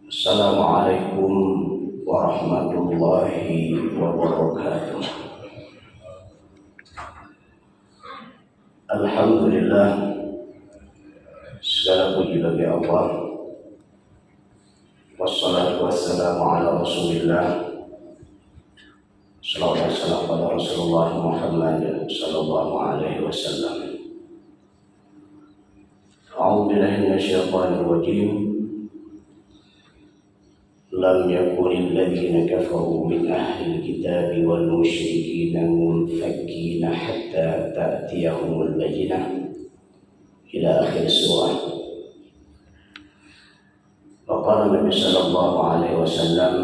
Assalamualaikum warahmatullahi wabarakatuh. Alhamdulillah, segala puji bagi Allah. Wassalatu wassalamu ala Rasulillah. Sallallahu alaihi wasallam pada Rasulullah Muhammad sallallahu alaihi wasallam. A'udzu billahi minasyaitonir rajim. Lam yakunil ladzina kafaru min ahlil kitabi wal musyrikina munfakkina hatta ta'tiyahumul bayyinah ila akhir surah. Wa qala Nabi sallallahu alaihi wasallam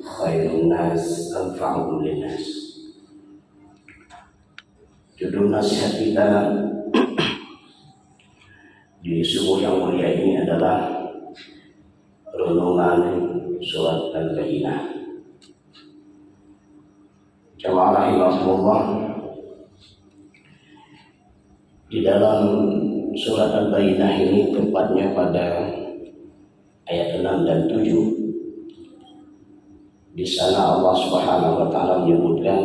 khairun nas anfa'uhum linnas. Judul nasihat kita di subuh yang mulia ini adalah renungan surat Al-Bayyinah. Jamaah rahimahumullah, di dalam surat Al-Bayyinah ini tepatnya pada ayat 6 dan 7, di sana Allah Subhanahu wa taala menyebutkan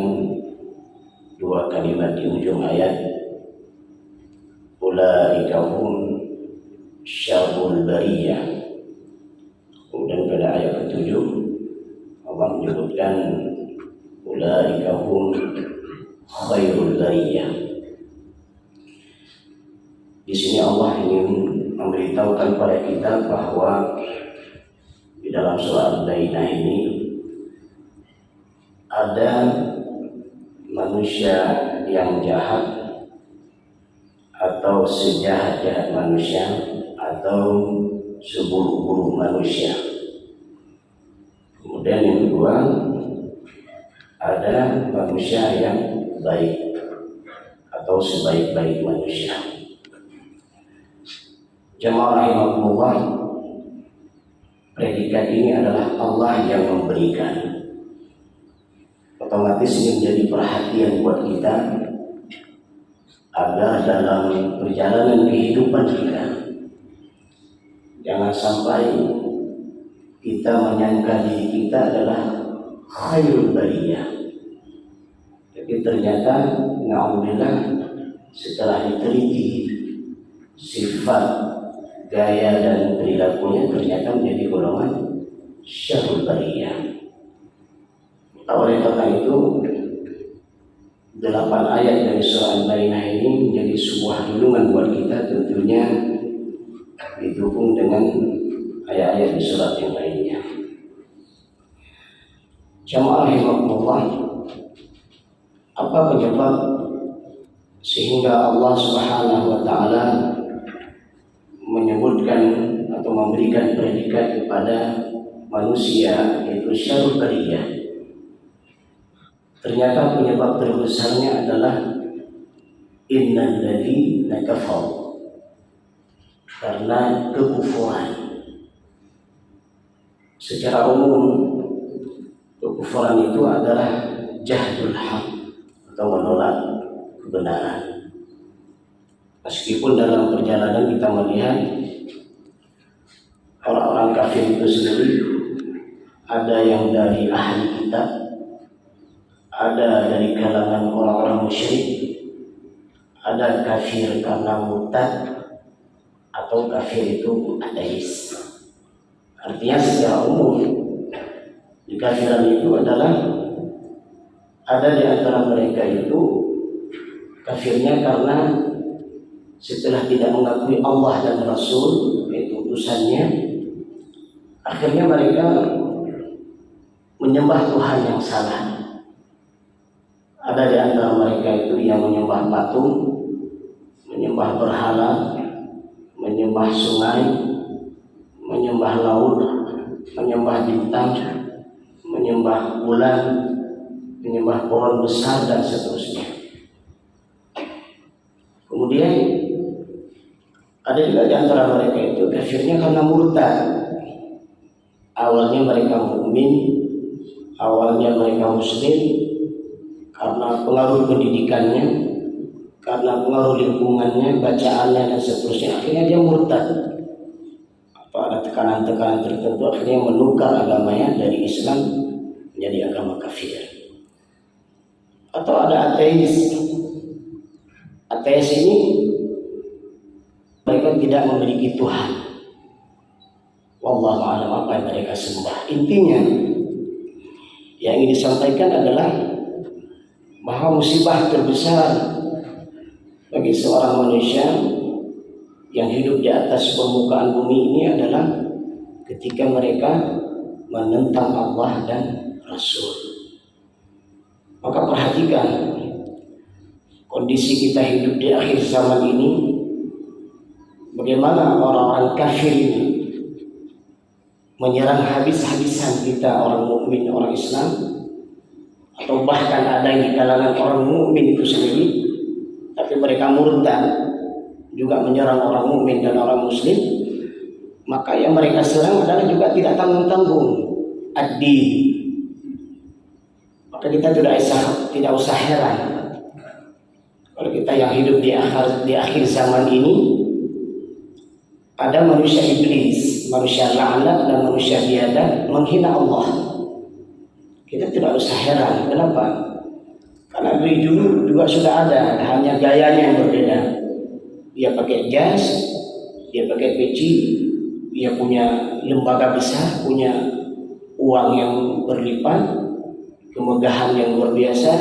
dua kalimat di ujung ayat, ulaika hum syarrul bariyah. Kemudian pada ayat ke-7 Allah menyebutkan ulaika hum khairul bariyah. Di sini Allah ingin memberitahukan kepada kita bahwa di dalam surah Al-Bayyinah ini ada manusia yang jahat atau sejahat-jahat manusia atau seburuk-buruk manusia. Kemudian yang kedua, ada manusia yang baik atau sebaik-baik manusia. Jamaah rahimahullah, predikat ini adalah Allah yang memberikan. Otomatis ini menjadi perhatian buat kita agar dalam perjalanan kehidupan kita jangan sampai kita menyangka diri kita adalah khairul bariyah. Tapi ternyata na'udzubillah, setelah diteliti sifat, gaya dan perilakunya ternyata menjadi golongan syarrul bariyah. Oleh karena itu 8 ayat dari surah Al-Bayyinah ini menjadi sebuah renungan buat kita, tentunya didukung dengan ayat-ayat di surat yang lainnya. Jamaah rahimahullah, apa penyebab sehingga Allah Subhanahu wa taala menyebutkan atau memberikan predikat kepada manusia yaitu syarrul bariyah? Ternyata penyebab terbesarnya adalah innal ladzina kafaru, karena kekufuran. Secara umum kekufuran itu adalah jahdul haq atau menolak kebenaran. Meskipun dalam perjalanan kita melihat orang-orang kafir itu sendiri, ada yang dari ahli kitab, ada dari kalangan orang-orang musyrik, ada kafir karena murtad, atau kafir itu ateis. Artinya secara umum kekafiran itu adalah ada di antara mereka itu kafirnya karena setelah tidak mengakui Allah dan Rasul yaitu utusannya, akhirnya mereka menyembah Tuhan yang salah. Ada di antara mereka itu yang menyembah patung, menyembah berhala, menyembah sungai, menyembah laut, menyembah bintang, menyembah bulan, menyembah pohon besar dan seterusnya. Kemudian ada juga di antara mereka itu kafirnya karena murtad. Awalnya mereka mukmin, awalnya mereka muslim, karena pengaruh pendidikannya, karena pengaruh lingkungannya, bacaannya dan seterusnya, akhirnya dia murtad. atau ada tekanan-tekanan tertentu, akhirnya menukar agamanya dari Islam menjadi agama kafir. Atau ada ateis. Ateis ini mereka tidak memiliki Tuhan. Wallahu a'lam apa yang mereka sembah. Intinya yang ingin disampaikan adalah bahwa musibah terbesar bagi seorang manusia yang hidup di atas permukaan bumi ini adalah ketika mereka menentang Allah dan Rasul. Maka perhatikan kondisi kita hidup di akhir zaman ini, bagaimana orang-orang kafir ini menyerang habis-habisan kita orang mukmin, orang Islam, atau bahkan ada yang di kalangan orang mukmin itu sendiri, tapi mereka murtad juga menyerang orang mukmin dan orang muslim. Maka yang mereka serang adalah juga tidak tanggung-tanggung ad-din. Maka kita tidak usah heran kalau kita yang hidup di akhir zaman ini ada manusia iblis, manusia laknat dan manusia biadab menghina Allah. Kita tidak usah heran. Kenapa? Karena dari dulu juga sudah ada, hanya gayanya yang berbeda. Dia pakai jas, dia pakai peci, dia punya lembaga besar, punya uang yang berlipat, kemegahan yang luar biasa.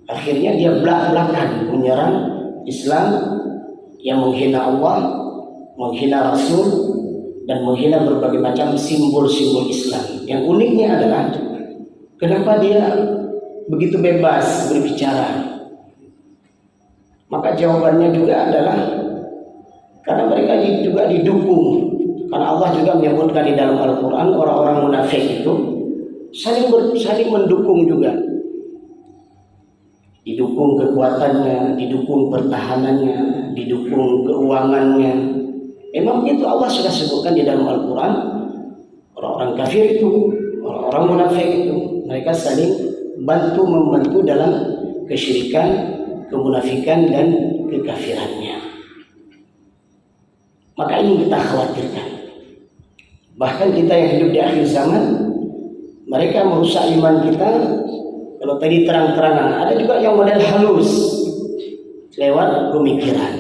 Akhirnya dia belak-belakan menyerang Islam yang menghina Allah, menghina Rasul, dan menghina berbagai macam simbol-simbol Islam. Yang uniknya adalah kenapa dia begitu bebas berbicara? Maka jawabannya juga adalah karena mereka juga didukung. Karena Allah juga menyebutkan di dalam Al-Quran orang-orang munafik itu saling mendukung juga. Didukung kekuatannya, didukung pertahanannya, didukung keuangannya. Memang itu Allah sudah sebutkan di dalam Al-Quran. Orang-orang kafir itu, orang-orang munafik itu, mereka saling membantu dalam kesyirikan, kemunafikan, dan kekafirannya. Maka ini kita khawatirkan. Bahkan kita yang hidup di akhir zaman, mereka merusak iman kita. Kalau tadi terang-terangan, ada juga yang model halus lewat pemikiran.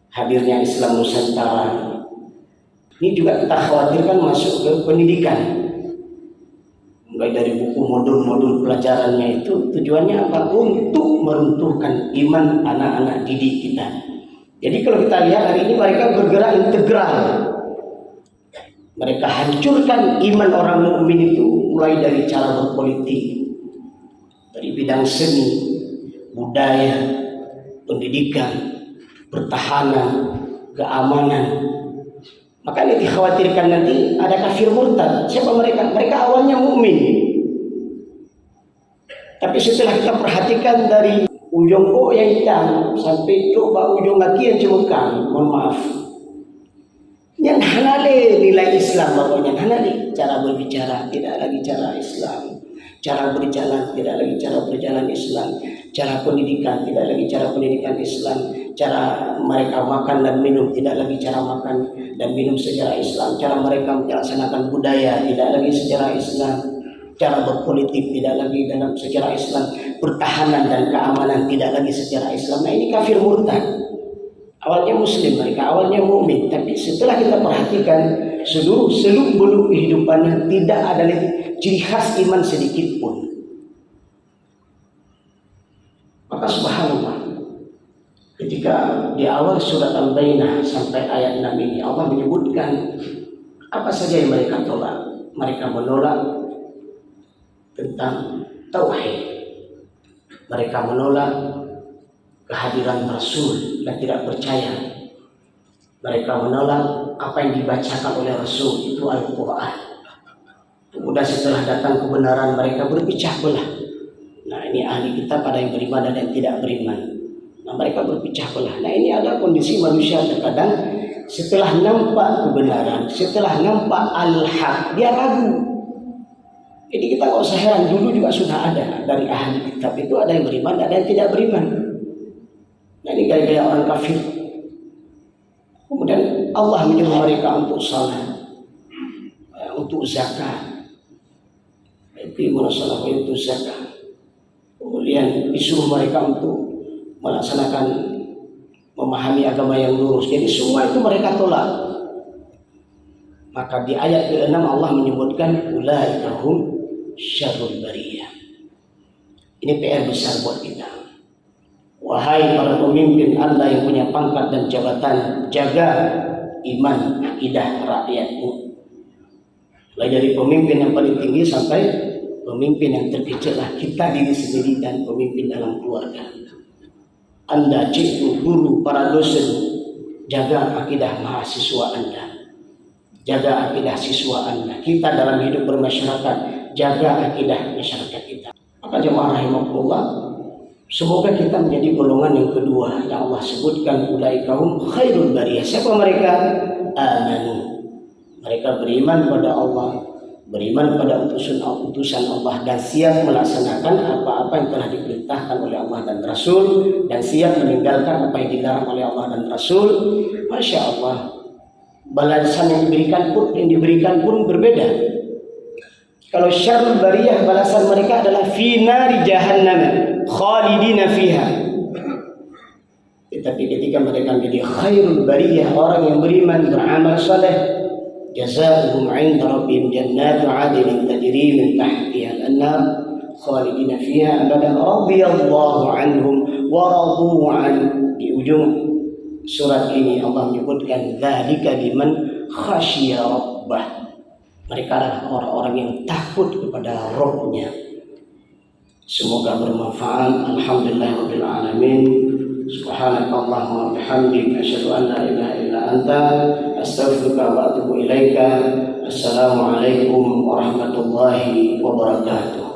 Hadirnya Islam Nusantara ini juga kita khawatirkan masuk ke pendidikan. Mulai dari buku modul-modul pelajarannya itu tujuannya apa? Untuk meruntuhkan iman anak-anak didik kita. Jadi kalau kita lihat hari ini mereka bergerak integral. Mereka hancurkan iman orang mukmin itu mulai dari cara berpolitik, dari bidang seni, budaya, pendidikan, pertahanan, keamanan. Maka ini dikhawatirkan nanti ada kafir murtad. Siapa mereka? Mereka awalnya mukmin. Tapi setelah kita perhatikan dari ujung O yang hitam sampai coba ujung kaki yang cemekang, mohon maaf. Yang hanale nilai Islam pokoknya, hanale cara berbicara tidak lagi cara Islam, cara berjalan tidak lagi cara berjalan Islam, cara pendidikan tidak lagi cara pendidikan Islam, cara mereka makan dan minum tidak lagi cara makan dan minum secara Islam, cara mereka melaksanakan budaya tidak lagi secara Islam, cara berpolitik tidak lagi dalam secara Islam, pertahanan dan keamanan tidak lagi secara Islam. Nah ini kafir murtad. Awalnya muslim mereka, awalnya mukmin, tapi setelah kita perhatikan seluruh seluk-beluk kehidupannya tidak ada lagi ciri khas iman sedikit pun. Maka subhanallah, ketika di awal surat Al-Bayyinah sampai ayat 6 ini Allah menyebutkan apa saja yang mereka tolak. Mereka menolak tentang tauhid. Mereka menolak kehadiran Rasul dan tidak percaya. Mereka menolak apa yang dibacakan oleh Rasul, itu Al-Quran. Kemudian setelah datang kebenaran mereka berpecah belah. Nah ini ahli kitab ada yang beriman dan yang tidak beriman. Nah mereka berpecah belah. Nah ini ada kondisi manusia terkadang setelah nampak kebenaran, setelah nampak al-haq, dia ragu. Jadi kita nggak usah heran, dulu juga sudah ada dari ahli kitab itu ada yang beriman, ada yang tidak beriman. Nah ini gaya-gaya orang kafir. Kemudian Allah menyuruh mereka untuk salat, untuk zakat. Yuqimuna shalah wa yutuz zakat. Kemudian disuruh mereka untuk melaksanakan memahami agama yang lurus. Jadi semua itu mereka tolak. Maka di ayat ke-6 Allah menyebutkan ulaika hum syarrul bariyah. Ini PR besar buat kita. Wahai para pemimpin Anda yang punya pangkat dan jabatan, jaga iman akidah rakyatmu. Mulai dari pemimpin yang paling tinggi sampai pemimpin yang terkecil lah, kita diri sendiri dan pemimpin dalam keluarga. Anda, cikgu, guru, para dosen, jaga akidah mahasiswa Anda, jaga akidah siswa Anda. Kita dalam hidup bermasyarakat, jaga akidah masyarakat kita. Maka jemaah rahimakumullah, semoga kita menjadi golongan yang kedua yang Allah sebutkan, ulaikahum khairul bariyah. Siapa mereka? Amanu. Mereka beriman kepada Allah, beriman pada utusan Allah, dan siap melaksanakan apa-apa yang telah diperintahkan oleh Allah dan Rasul, dan siap meninggalkan apa yang dilarang oleh Allah dan Rasul. Masya Allah, balasan yang diberikan pun berbeda. Kalau syarrul bariyah, balasan mereka adalah fi nari jahannam khalidina fiha. Tetapi ketika mereka menjadi khairul bariyah, orang yang beriman, beramal saleh, jazaohum 'inda rabbihim jannatu 'adnin tajri min tahtiha al-anhar khalidina fiha abadan radhiyallahu 'anhum wa radu 'an. Di ujung surat ini Allah menyebutkan dzalika liman khasyiya rabbah. Mereka adalah orang-orang yang takut kepada Rabb-nya. Semoga bermanfaat. Alhamdulillahirabbil alamin. Subhanakallahumma wa bihamdika asyhadu an la ilaha illa anta astaghfiruka wa atubu ilaika. Assalamualaikum warahmatullahi wabarakatuh.